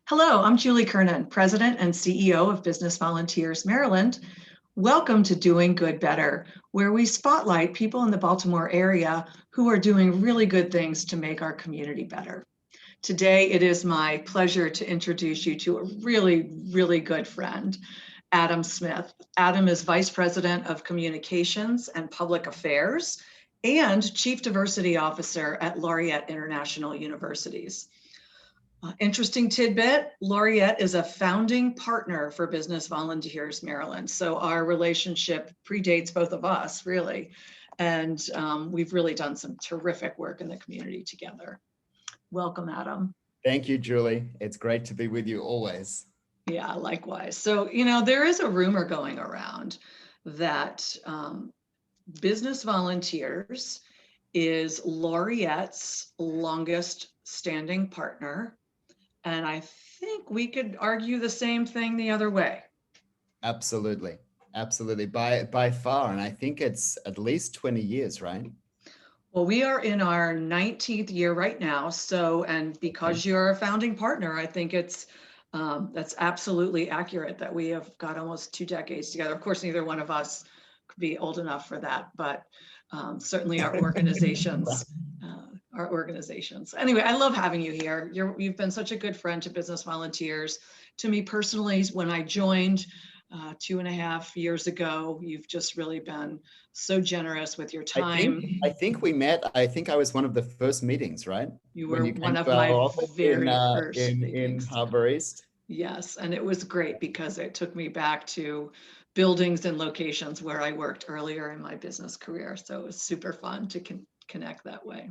Hello, I'm Julie Kernan, President and CEO of Business Volunteers Maryland. Welcome to Doing Good Better, where we spotlight people in the Baltimore area who are doing really good things to make our community better. Today, it is my pleasure to introduce you to a really good friend, Adam Smith. Adam is Vice President of Communications and Public Affairs and Chief Diversity Officer at Laureate International Universities. Interesting tidbit, Laureate is a founding partner for Business Volunteers Maryland. So our relationship predates both of us, really. And we've really done some terrific work in the community together. Welcome, Adam. Thank you, Julie. It's great to be with you always. Yeah, likewise. So, there is a rumor going around that Business Volunteers is Laureate's longest standing partner. And I think we could argue the same thing the other way. Absolutely. Absolutely. By far. And I think it's at least 20 years, right? Well, we are in our 19th year right now. So, and because you're a founding partner, I think that's absolutely accurate that we have got almost 2 decades together. Of course, neither one of us could be old enough for that, but certainly our organizations. Anyway, I love having you here. You've been such a good friend to Business Volunteers. To me personally, when I joined 2.5 years ago, you've just really been so generous with your time. I think we met. I think I was one of the first meetings, right? You were one of my very first in Harbor East. Yes, and it was great because it took me back to buildings and locations where I worked earlier in my business career. So it was super fun to connect that way.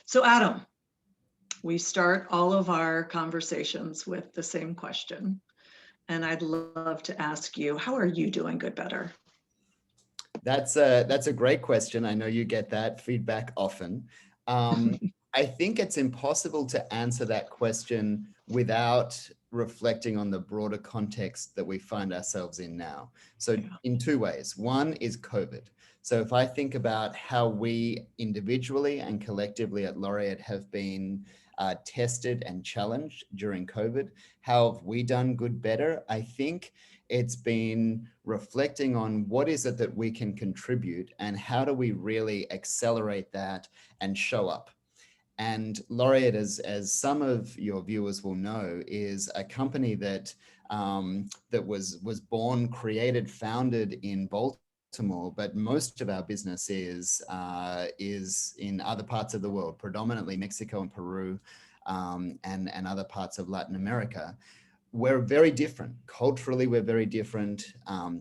So Adam, we start all of our conversations with the same question. And I'd love to ask you, how are you doing good better? That's a great question. I know you get that feedback often. I think it's impossible to answer that question without reflecting on the broader context that we find ourselves in now. So in 2 ways. One is COVID. So if I think about how we individually and collectively at Laureate have been tested and challenged during COVID, how have we done good better? I think it's been reflecting on what is it that we can contribute and how do we really accelerate that and show up. And Laureate, as some of your viewers will know, is a company that was born, created, founded in Baltimore, but most of our business is in other parts of the world, predominantly Mexico and Peru, and other parts of Latin America. We're very different. Culturally, we're very different. Our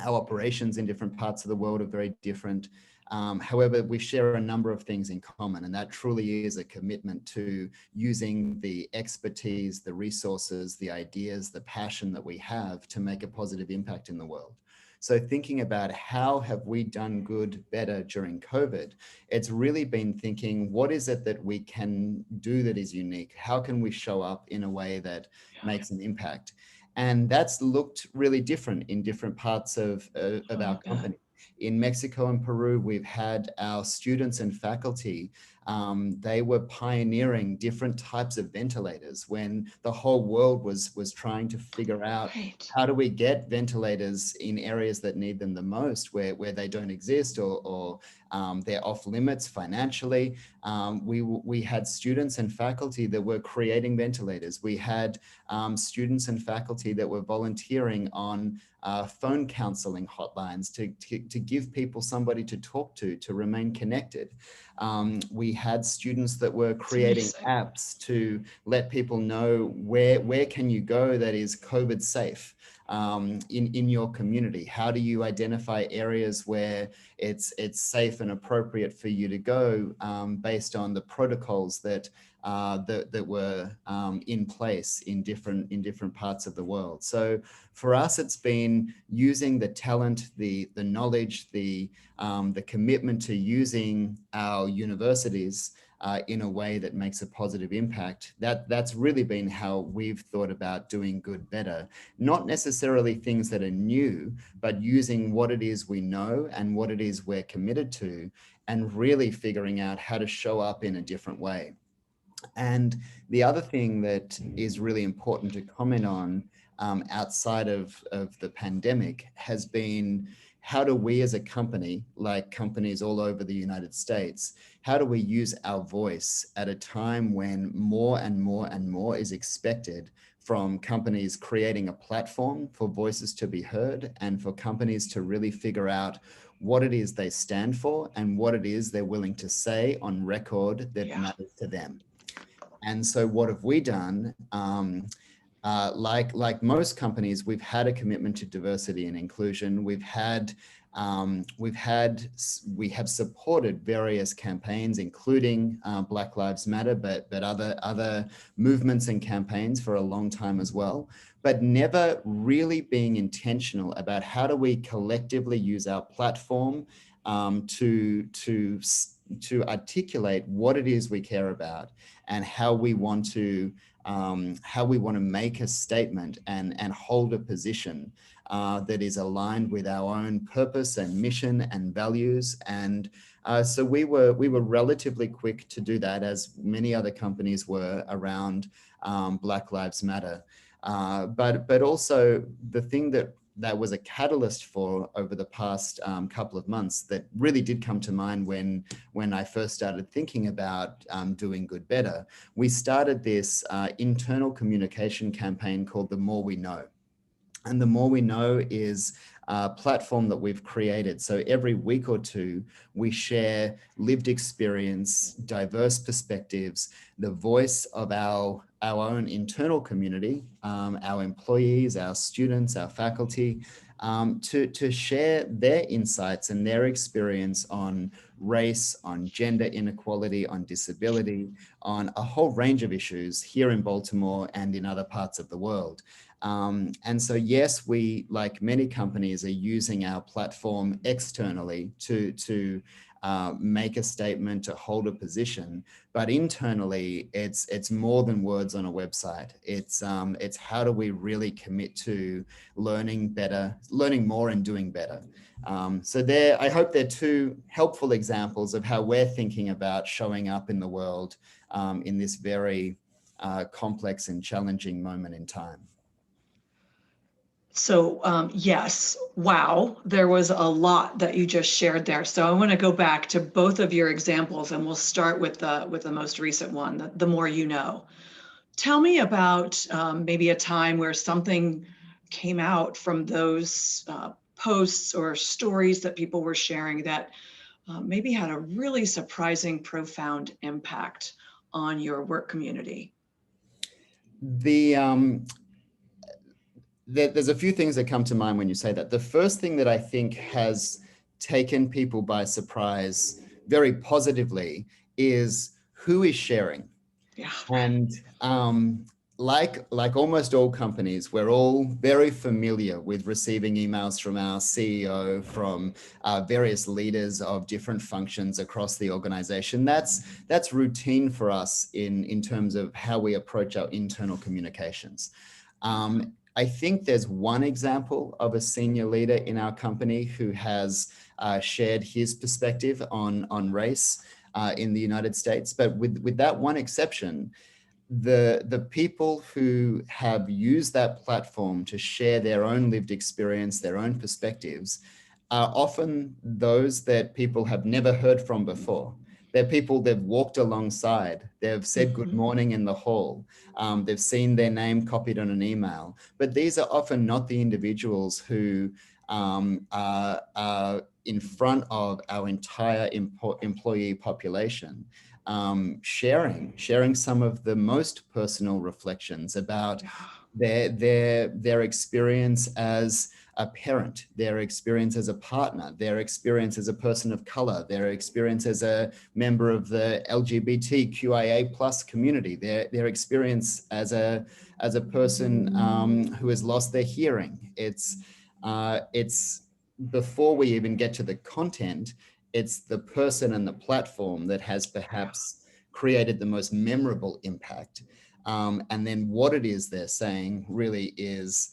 operations in different parts of the world are very different. However, we share a number of things in common, and that truly is a commitment to using the expertise, the resources, the ideas, the passion that we have to make a positive impact in the world. So thinking about how have we done good better during COVID, it's really been thinking, what is it that we can do that is unique? How can we show up in a way that makes an impact? And that's looked really different in different parts of our company. In Mexico and Peru, we've had our students and faculty, they were pioneering different types of ventilators when the whole world was trying to figure out how do we get ventilators in areas that need them the most, where they don't exist or they're off limits financially. We had students and faculty that were creating ventilators. We had students and faculty that were volunteering on phone counseling hotlines to give people somebody to talk to remain connected. We had students that were creating apps to let people know where can you go that is COVID safe in your community. How do you identify areas where it's safe and appropriate for you to go based on the protocols that were in place in different parts of the world. So for us, it's been using the talent, the knowledge, the commitment to using our universities in a way that makes a positive impact. That's really been how we've thought about doing good better. Not necessarily things that are new, but using what it is we know and what it is we're committed to, and really figuring out how to show up in a different way. And the other thing that is really important to comment on outside of the pandemic has been, how do we as a company, like companies all over the United States, how do we use our voice at a time when more and more and more is expected from companies creating a platform for voices to be heard, and for companies to really figure out what it is they stand for and what it is they're willing to say on record that matters to them. And so what have we done? Like most companies, we've had a commitment to diversity and inclusion. We have supported various campaigns, including Black Lives Matter, but other movements and campaigns for a long time as well, but never really being intentional about how do we collectively use our platform to articulate what it is we care about, and how we want to make a statement and hold a position that is aligned with our own purpose and mission and values. And so we were relatively quick to do that, as many other companies were around Black Lives Matter. But also the thing that was a catalyst for over the past couple of months that really did come to mind when I first started thinking about doing good better. We started this internal communication campaign called The More We Know. And The More We Know is a platform that we've created. So every week or two, we share lived experience, diverse perspectives, the voice of our own internal community, our employees, our students, our faculty, to share their insights and their experience on race, on gender inequality, on disability, on a whole range of issues here in Baltimore and in other parts of the world. And so, yes, we, like many companies, are using our platform externally to make a statement, to hold a position, but internally, it's more than words on a website. It's how do we really commit to learning better, learning more, and doing better. So I hope they're two helpful examples of how we're thinking about showing up in the world in this very complex and challenging moment in time. So yes, wow, there was a lot that you just shared there. So I want to go back to both of your examples, and we'll start with the most recent one, the more you know. Tell me about maybe a time where something came out from those posts or stories that people were sharing that maybe had a really surprising, profound impact on your work community. There's a few things that come to mind when you say that. The first thing that I think has taken people by surprise very positively is who is sharing. Yeah. And like almost all companies, we're all very familiar with receiving emails from our CEO, from various leaders of different functions across the organization. That's routine for us in terms of how we approach our internal communications. I think there's one example of a senior leader in our company who has shared his perspective on race in the United States. But with that one exception, the people who have used that platform to share their own lived experience, their own perspectives, are often those that people have never heard from before. They're people they've walked alongside. They've said good morning in the hall. They've seen their name copied on an email. But these are often not the individuals who are in front of our entire employee population, sharing some of the most personal reflections about their experience as a parent, their experience as a partner, their experience as a person of color, their experience as a member of the LGBTQIA plus community, their experience as a person who has lost their hearing. It's before we even get to the content, it's the person and the platform that has perhaps created the most memorable impact. And then what it is they're saying really is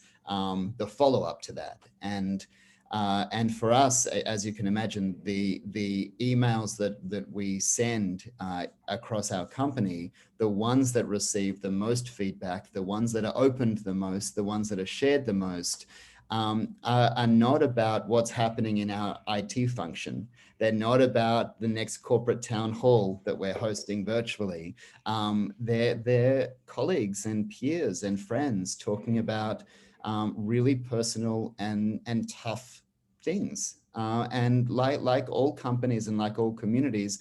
the follow-up to that. And And for us, as you can imagine, the emails that we send across our company, the ones that receive the most feedback, the ones that are opened the most, the ones that are shared the most, are not about what's happening in our IT function. They're not about the next corporate town hall that we're hosting virtually. They're colleagues and peers and friends talking about really personal and tough things. And like all companies and like all communities,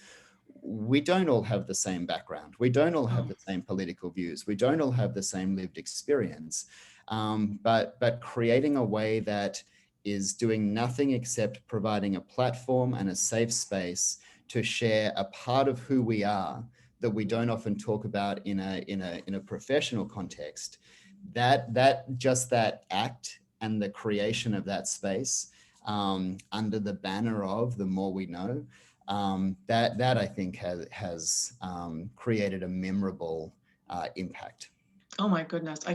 we don't all have the same background. We don't all have the same political views. We don't all have the same lived experience. But creating a way that is doing nothing except providing a platform and a safe space to share a part of who we are that we don't often talk about in a professional context. That act and the creation of that space under the banner of the more we know, that I think has created a memorable impact. Oh my goodness, I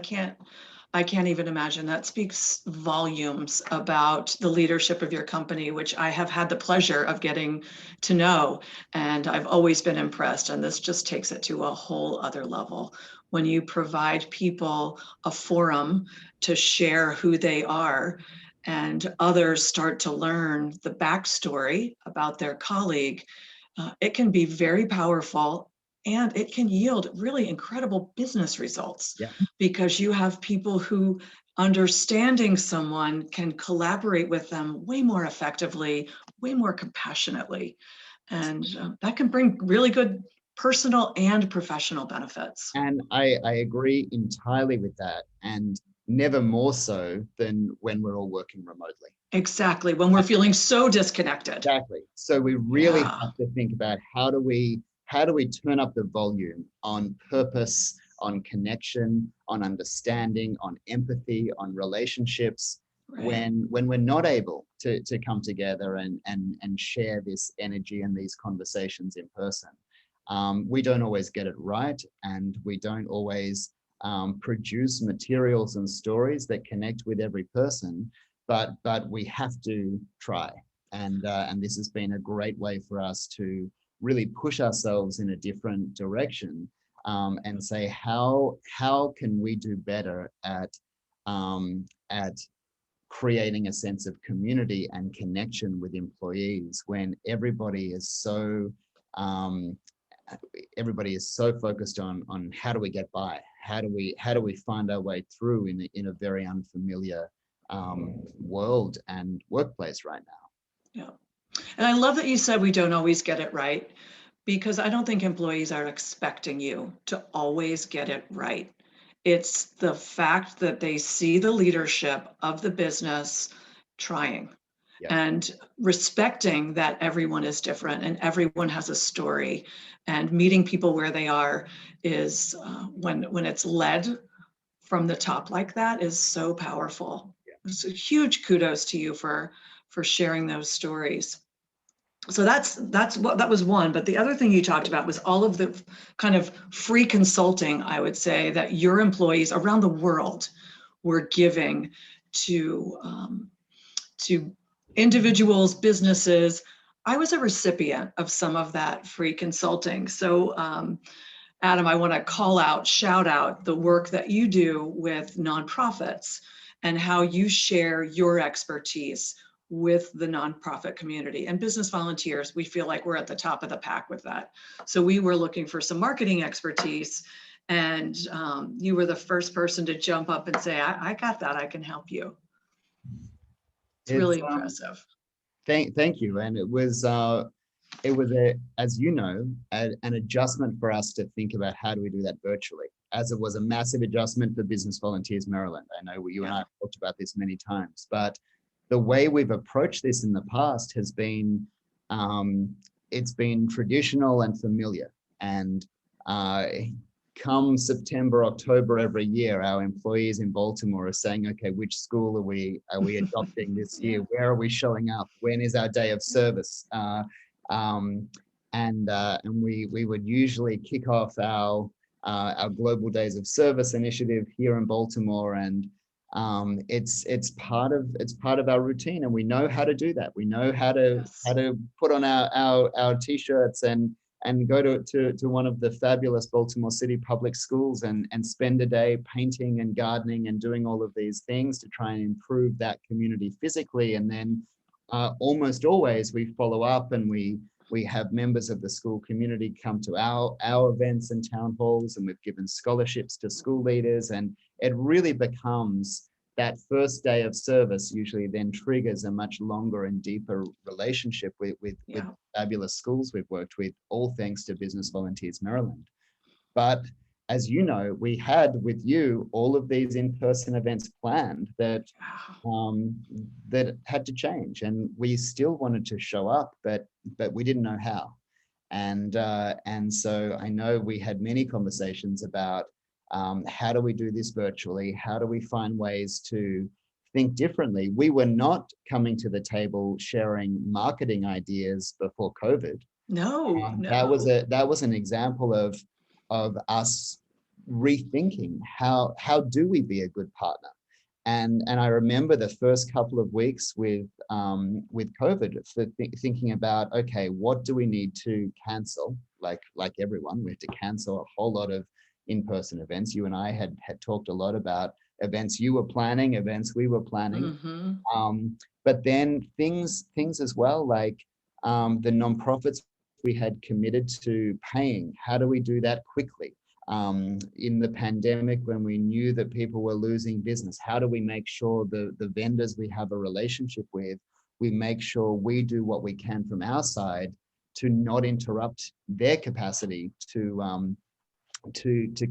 can't even imagine. That speaks volumes about the leadership of your company, which I have had the pleasure of getting to know. And I've always been impressed. And this just takes it to a whole other level. When you provide people a forum to share who they are, and others start to learn the backstory about their colleague, it can be very powerful, and it can yield really incredible business results. Yeah. Because you have people who, understanding someone, can collaborate with them way more effectively, way more compassionately. And that can bring really good personal and professional benefits. And I agree entirely with that, and never more so than when we're all working remotely. Exactly, when we're feeling so disconnected. Exactly. So we really have to think about how do we turn up the volume on purpose, on connection, on understanding, on empathy, on relationships, Right. when we're not able to come together and share this energy and these conversations in person. We don't always get it right, and we don't always produce materials and stories that connect with every person, but we have to try. And this has been a great way for us to really push ourselves in a different direction, and say how can we do better at creating a sense of community and connection with employees when um, everybody is so focused on how do we get by, how do we find our way through in a very unfamiliar world and workplace right now. Yeah. And I love that you said we don't always get it right, because I don't think employees are expecting you to always get it right. It's the fact that they see the leadership of the business trying, Yeah. and respecting that everyone is different and everyone has a story, and meeting people where they are is, when it's led from the top like that, is so powerful. Yeah. So huge kudos to you for sharing those stories. So that's what that was one. But the other thing you talked about was all of the kind of free consulting, I would say, that your employees around the world were giving to individuals, businesses. I was a recipient of some of that free consulting. So Adam, I want to shout out the work that you do with nonprofits and how you share your expertise with the nonprofit community and business volunteers. We feel like we're at the top of the pack with that. So we were looking for some marketing expertise, and you were the first person to jump up and say, I got that, I can help you. It's It's really impressive. thank you. And it was as you know, an adjustment for us to think about how do we do that virtually, as it was a massive adjustment for Business Volunteers Maryland. I know you and I have talked about this many times, but the way we've approached this in the past has been, it's been traditional and familiar. And come September, October every year, our employees in Baltimore are saying, okay, which school are we adopting this year? Where are we showing up? When is our day of service? And we would usually kick off our global days of service initiative here in Baltimore, and It's part of our routine, and we know how to do that. We know how to Yes. put on our t-shirts and go to one of the fabulous Baltimore City Public Schools and spend a day painting and gardening and doing all of these things to try and improve that community physically. And then almost always we follow up, and we have members of the school community come to our events and town halls, and we've given scholarships to school leaders, and it really becomes that first day of service usually then triggers a much longer and deeper relationship with fabulous schools we've worked with, all thanks to Business Volunteers Maryland. But as you know, we had with you all of these in-person events planned that that had to change, and we still wanted to show up, but we didn't know how. And so I know we had many conversations about how do we do this virtually? How do we find ways to think differently? We were not coming to the table sharing marketing ideas before COVID. No. That was an example of us rethinking how do we be a good partner. And I remember the first couple of weeks with COVID, thinking about, okay, what do we need to cancel? Like everyone, we had to cancel a whole lot of in-person events. You and I had talked a lot about events you were planning, events we were planning. But then things as well, like the nonprofits we had committed to paying. How do we do that quickly? In the pandemic, when we knew that people were losing business, how do we make sure the vendors we have a relationship with, we make sure we do what we can from our side to not interrupt their capacity to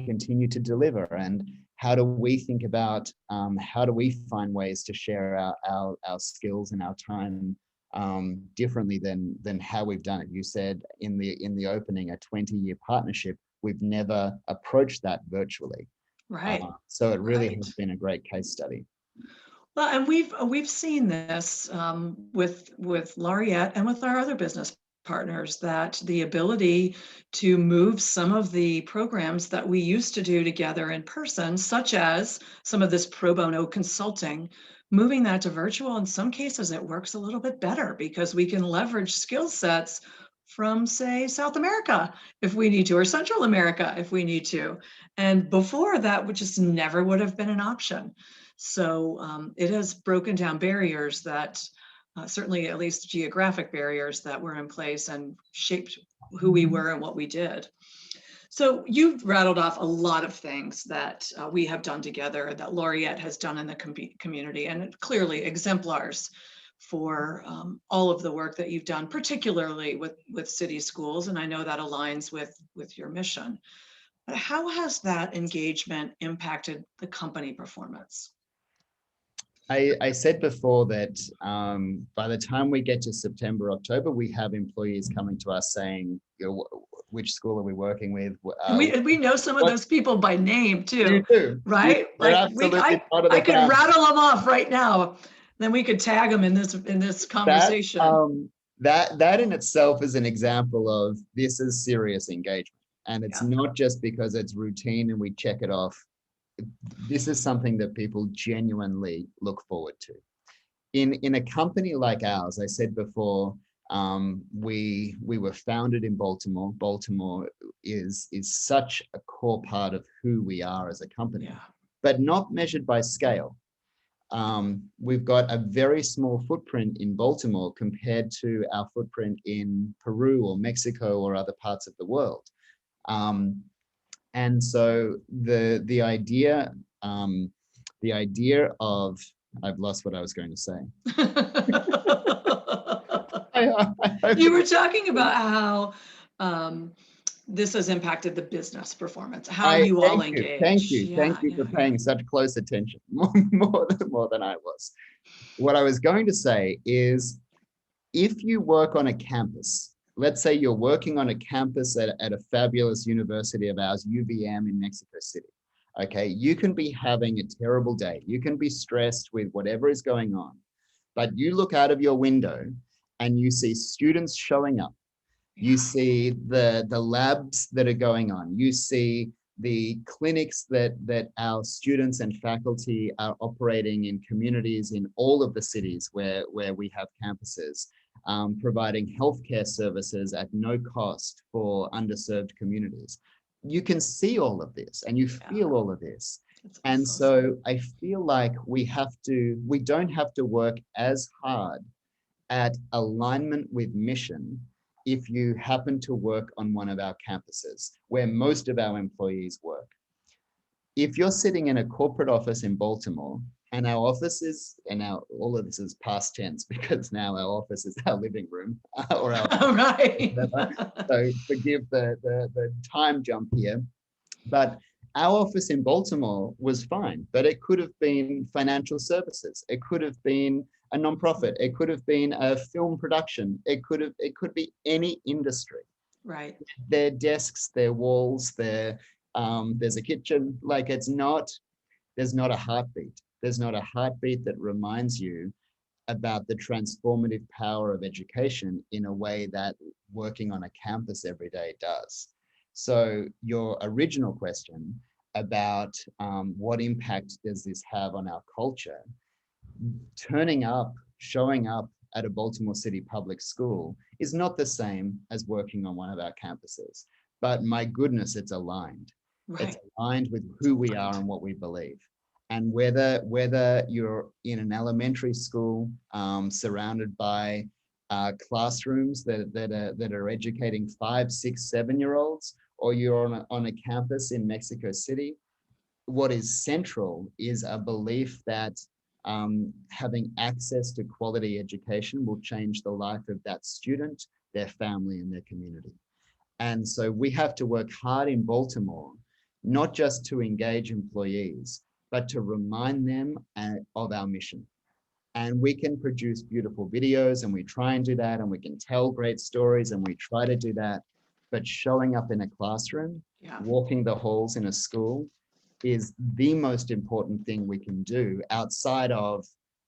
continue to deliver? And how do we think about how do we find ways to share our skills and our time differently than how we've done it? You said in the opening, a 20-year partnership. We've never approached that virtually. Right. So it really has been a great case study. Well, and we've seen this with Laureate and with our other business partners, that the ability to move some of the programs that we used to do together in person, such as some of this pro bono consulting, moving that to virtual, in some cases it works a little bit better because we can leverage skill sets from, say, South America if we need to, or Central America if we need to. And before that, would just never would have been an option. So it has broken down barriers that certainly, at least geographic barriers that were in place, and shaped who we were and what we did. So you've rattled off a lot of things that we have done together, that Laureate has done in the community, and clearly exemplars for all of the work that you've done, particularly with city schools. And I know that aligns with your mission. But how has that engagement impacted the company performance? I said before that by the time we get to September, October, we have employees coming to us saying, which school are we working with? And we know some of those people by name too. You do, right? I could rattle them off right now. Then we could tag them in this conversation. That in itself is an example of this is serious engagement, and it's not just because it's routine and we check it off. This is something that people genuinely look forward to. In a company like ours, I said before, we were founded in Baltimore. Baltimore is such a core part of who we are as a company, but not measured by scale. We've got a very small footprint in Baltimore compared to our footprint in Peru or Mexico or other parts of the world. And so the idea of, I've lost what I was going to say. You were talking about how this has impacted the business performance, how you all engage. Thank you for paying such close attention, more than I was. What I was going to say is, if you work on a campus, let's say you're working on a campus at a fabulous university of ours, UVM in Mexico City. Okay, you can be having a terrible day. You can be stressed with whatever is going on, but you look out of your window and you see students showing up. You see the labs that are going on. You see the clinics that our students and faculty are operating in communities in all of the cities where we have campuses, providing healthcare services at no cost for underserved communities. You can see all of this and you feel all of this. And awesome. so I feel like we don't have to work as hard at alignment with mission if you happen to work on one of our campuses where most of our employees work. If you're sitting in a corporate office in Baltimore, and our office is, all of this is past tense because now our office is our living room or our right. so forgive the time jump here. But our office in Baltimore was fine, but it could have been financial services. It could have been a nonprofit. It could have been a film production. It could be any industry. Right. Their desks, their walls, there's a kitchen. Like there's not a heartbeat. There's not a heartbeat that reminds you about the transformative power of education in a way that working on a campus every day does. So your original question about what impact does this have on our culture, turning up, showing up at a Baltimore City Public School is not the same as working on one of our campuses. But my goodness, it's aligned. Right. It's aligned with who we are and what we believe. And whether you're in an elementary school surrounded by classrooms that are educating 5, 6, 7-year-olds, or you're on a campus in Mexico City, what is central is a belief that having access to quality education will change the life of that student, their family, and their community. And so we have to work hard in Baltimore, not just to engage employees, but to remind them of our mission. And we can produce beautiful videos, and we try and do that, and we can tell great stories, and we try to do that. But showing up in a classroom, walking the halls in a school, is the most important thing we can do outside of,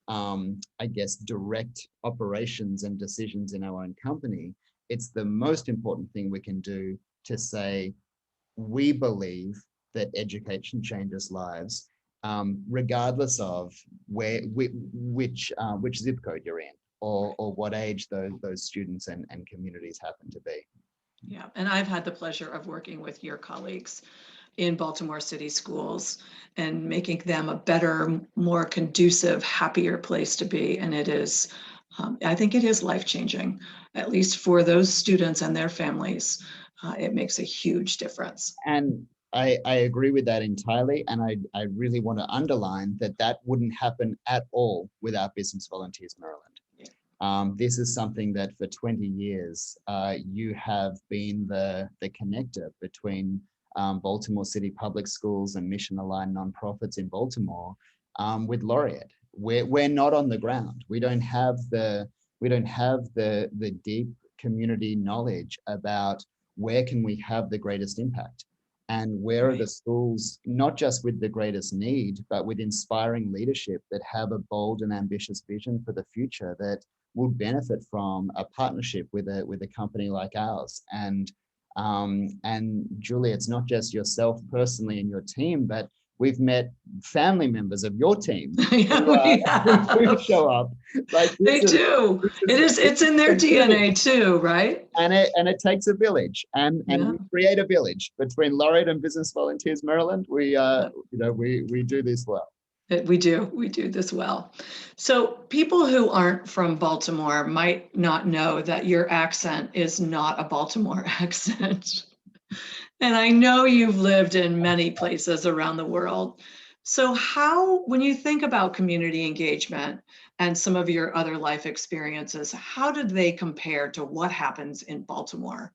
I guess, direct operations and decisions in our own company. It's the most important thing we can do to say, we believe that education changes lives, regardless of which zip code you're in or what age those students and communities happen to be. Yeah, and I've had the pleasure of working with your colleagues in Baltimore City schools and making them a better, more conducive, happier place to be. And it is, I think it is life-changing, at least for those students and their families. It makes a huge difference. And I agree with that entirely. And I really want to underline that wouldn't happen at all without Business Volunteers Maryland. This is something that for 20 years, you have been the connector between Baltimore City Public Schools and mission-aligned nonprofits in Baltimore with Laureate. We're not on the ground. We don't have the deep community knowledge about where can we have the greatest impact, and where are the schools, not just with the greatest need, but with inspiring leadership that have a bold and ambitious vision for the future that will benefit from a partnership with a company like ours. And Julie, it's not just yourself personally and your team, but we've met family members of your team who show up. Like they do. It's in their DNA too, right? And it takes a village, and we create a village between Laureate and Business Volunteers Maryland. We do this well. We do this well. So people who aren't from Baltimore might not know that your accent is not a Baltimore accent. And I know you've lived in many places around the world. So when you think about community engagement and some of your other life experiences, how did they compare to what happens in Baltimore?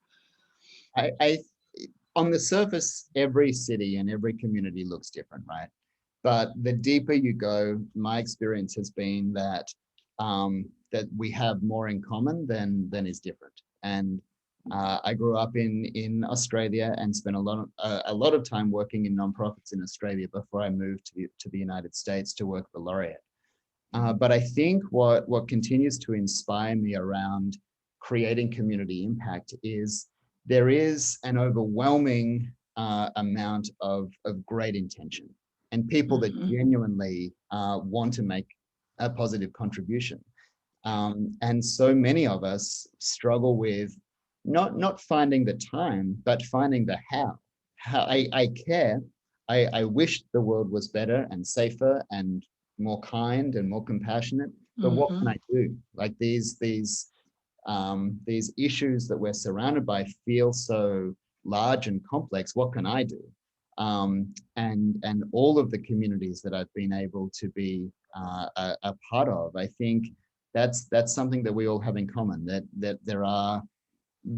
On the surface, every city and every community looks different, right? But the deeper you go, my experience has been that that we have more in common than is different. And I grew up in Australia and spent a lot of time working in nonprofits in Australia before I moved to the United States to work for Laureate. But I think what continues to inspire me around creating community impact is there is an overwhelming amount of great intention and people that Mhm. genuinely want to make a positive contribution. And so many of us struggle with not finding the time, but finding the how. I care. I wish the world was better and safer and more kind and more compassionate. But what can Mhm. I do? Like these issues that we're surrounded by feel so large and complex. What can I do? And all of the communities that I've been able to be a part of, I think that's something that we all have in common. That there are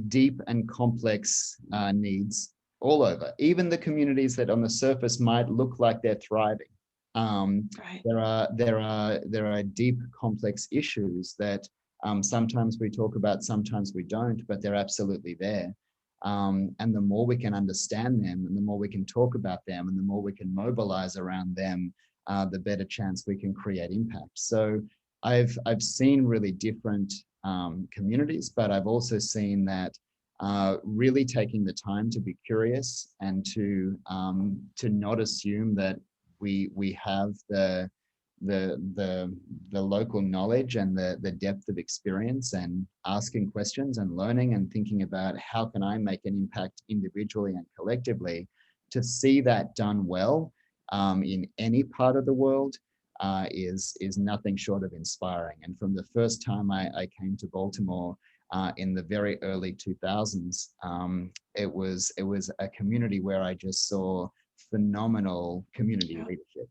deep and complex needs all over, even the communities that on the surface might look like they're thriving. Right. There are deep, complex issues that sometimes we talk about, sometimes we don't, but they're absolutely there. And the more we can understand them, and the more we can talk about them, and the more we can mobilize around them, the better chance we can create impact. So I've seen really different communities, but I've also seen that really taking the time to be curious and to not assume that we have the local knowledge and the depth of experience, and asking questions and learning and thinking about how can I make an impact individually and collectively, to see that done well in any part of the world is nothing short of inspiring. And from the first time I came to Baltimore in the very early 2000s, it was a community where I just saw phenomenal community Yeah. leadership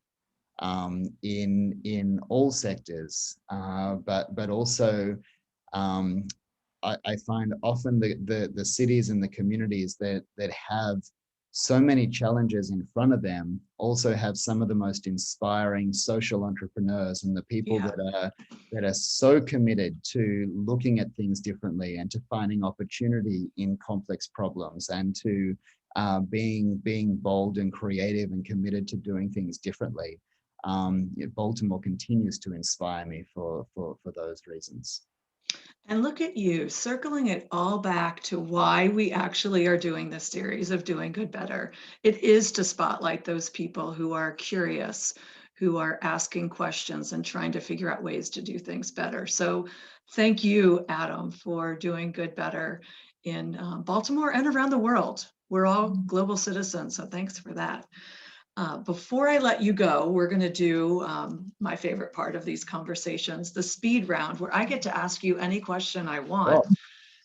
in all sectors, but also I find often the cities and the communities that have so many challenges in front of them also have some of the most inspiring social entrepreneurs, and the people Yeah. that are so committed to looking at things differently and to finding opportunity in complex problems, and to being bold and creative and committed to doing things differently. Baltimore continues to inspire me for those reasons. And look at you circling it all back to why we actually are doing this series of Doing Good Better. It is to spotlight those people who are curious, who are asking questions and trying to figure out ways to do things better. So thank you, Adam, for doing good better in Baltimore and around the world. We're all global citizens, so thanks for that. Before I let you go, we're going to do my favorite part of these conversations, the speed round, where I get to ask you any question I want. Oh,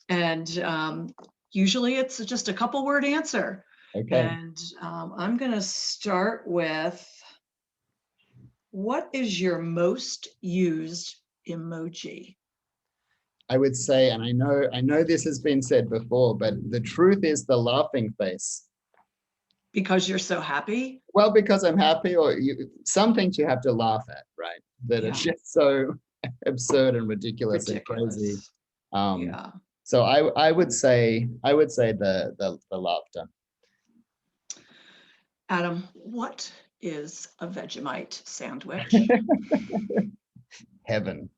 And usually it's just a couple word answer. okay. And I'm going to start with, what is your most used emoji? I would say, and I know this has been said before, but the truth is the laughing face. Because you're so happy? Well, because I'm happy, or some things you have to laugh at, right? That are Yeah, just so absurd and ridiculous and crazy. ridiculous. Um, Yeah. so I would say the laughter. Adam, what is a Vegemite sandwich? Heaven.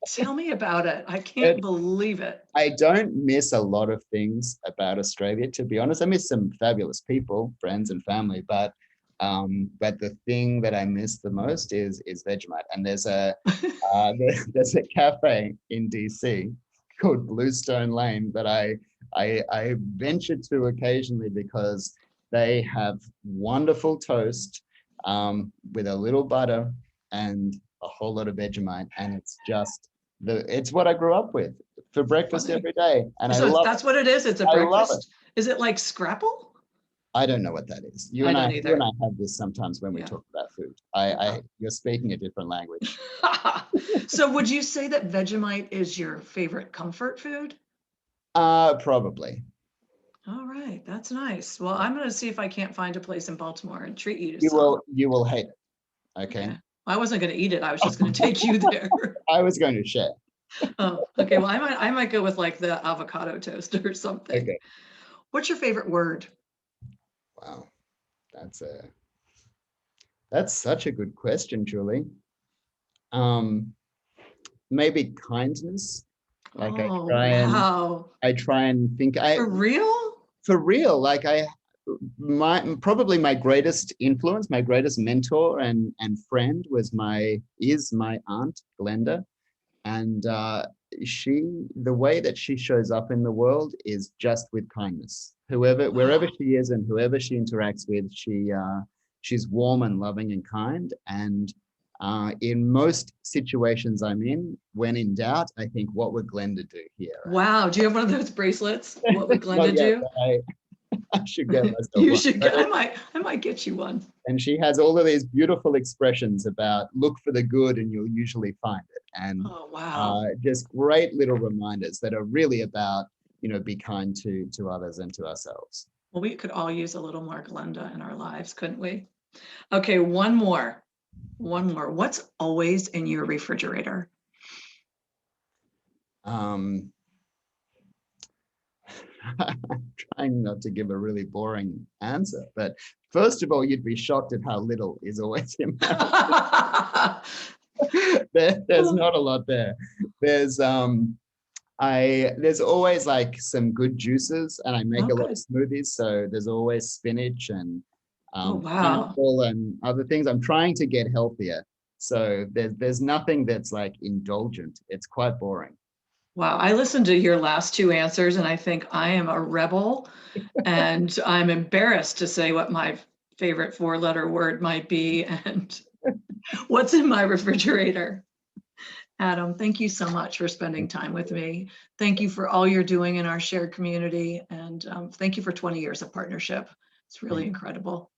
Tell me about it. I can't It, believe it. I don't miss a lot of things about Australia, to be honest. I miss some fabulous people, friends and family, but the thing that I miss the most is Vegemite. And there's a cafe in DC called Bluestone Lane that I venture to occasionally, because they have wonderful toast with a little butter and a whole lot of Vegemite, and it's just it's what I grew up with for breakfast Funny. every day, and I So love that's it. what it is. It's a I love it. breakfast. Is it like Scrapple? I don't know what that is. I don't You and either. I have this sometimes when we Yeah. talk about food. Yeah. You're speaking a different language. So would you say that Vegemite is your favorite comfort food? Probably. All right, that's nice. Well, I'm going to see if I can't find a place in Baltimore and treat you to some. You will hate it. Okay. Okay. Well, I wasn't going to eat it. I was just going to take you there. I was going to share. Oh, okay. Well, I might go with like the avocado toast or something. Okay. What's your favorite word? Wow. That's such a good question, Julie. Um, Maybe kindness. Like Oh, wow. I try and think For real? for real, like Probably my greatest influence, my greatest mentor and friend is my aunt Glenda, and the way that she shows up in the world is just with kindness. Wherever Wow. she is and whoever she interacts with, she's warm and loving and kind. And in most situations I'm in, when in doubt, I think, what would Glenda do here? Wow. Do you have one of those bracelets? What would Not Glenda yet, do? but I should get myself You one. should get, I might get you one. And she has all of these beautiful expressions about look for the good and you'll usually find it. And Oh, wow. just great little reminders that are really about, be kind to others and to ourselves. Well, we could all use a little more Glenda in our lives, couldn't we? Okay, one more. What's always in your refrigerator? I'm trying not to give a really boring answer, but first of all, you'd be shocked at how little is always in my there's not a lot there. There's there's always like some good juices, and I make Oh, a lot of good. smoothies, so there's always spinach and Oh, wow. pineapple and other things. I'm trying to get healthier, so there's nothing that's like indulgent. It's quite boring. Wow. I listened to your last two answers and I think I am a rebel and I'm embarrassed to say what my favorite four-letter word might be and what's in my refrigerator. Adam, thank you so much for spending time with me. Thank you for all you're doing in our shared community. And thank you for 20 years of partnership. It's really Thank incredible.